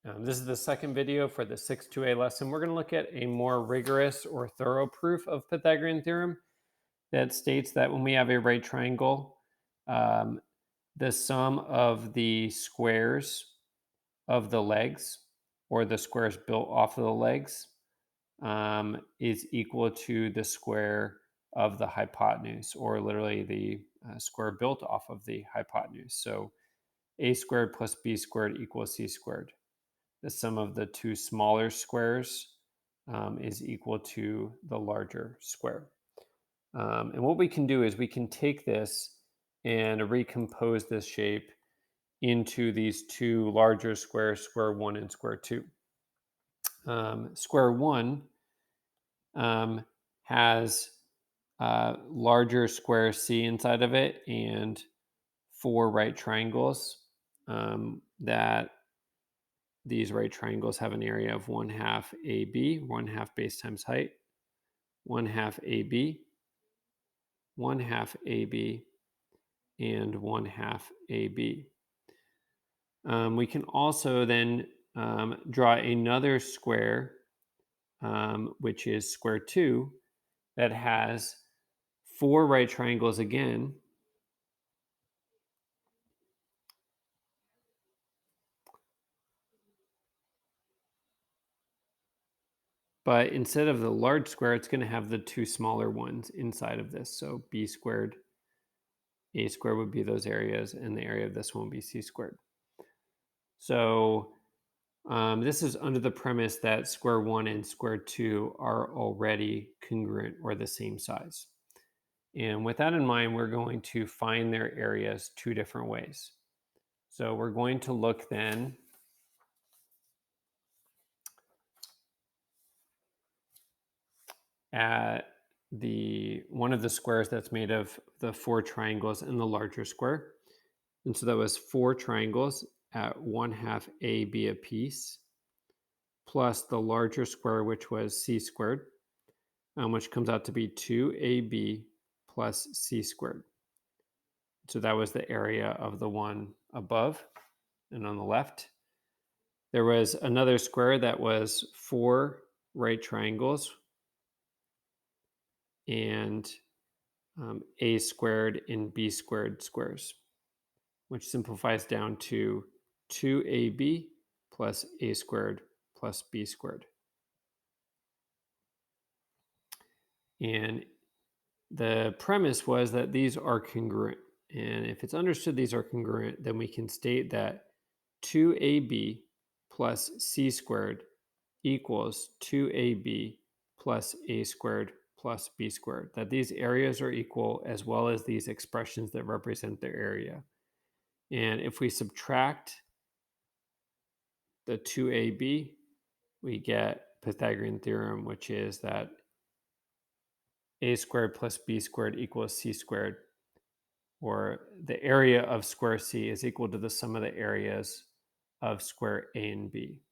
This is the second video for the 6-2A lesson. We're going to look at a more rigorous or thorough proof of Pythagorean theorem that states that when we have a right triangle, um, the sum of the squares of the legs, or the squares built off of the legs, is equal to the square of the hypotenuse, or literally the square built off of the hypotenuse. So a squared plus b squared equals c squared. The sum of the two smaller squares is equal to the larger square. And what we can do is we can take this and recompose this shape into these two larger squares, square one and square two. Square one has larger square c inside of it and four right triangles that these right triangles have an area of 1/2 AB, 1/2 base times height, 1/2 AB, 1/2 AB, and 1/2 AB. We can also then draw another square, which is square 2, that has four right triangles again, but instead of the large square, it's going to have the two smaller ones inside of this. So b squared, a squared would be those areas, and the area of this one would be c squared. So this is under the premise that square one and square two are already congruent or the same size. And with that in mind, we're going to find their areas two different ways. So we're going to look then at one of the squares that's made of the four triangles in the larger square. And so that was four triangles at 1/2 AB apiece, plus the larger square, which was c squared, which comes out to be 2AB plus c squared. So that was the area of the one above and on the left. There was another square that was four right triangles and a squared and b squared squares, which simplifies down to 2AB plus a squared plus b squared. And the premise was that these are congruent. And if it's understood these are congruent, then we can state that 2AB plus c squared equals 2AB plus a squared plus b squared. That these areas are equal, as well as these expressions that represent their area. And if we subtract the 2AB, we get Pythagorean theorem, which is that a squared plus b squared equals c squared, or the area of square c is equal to the sum of the areas of square a and b.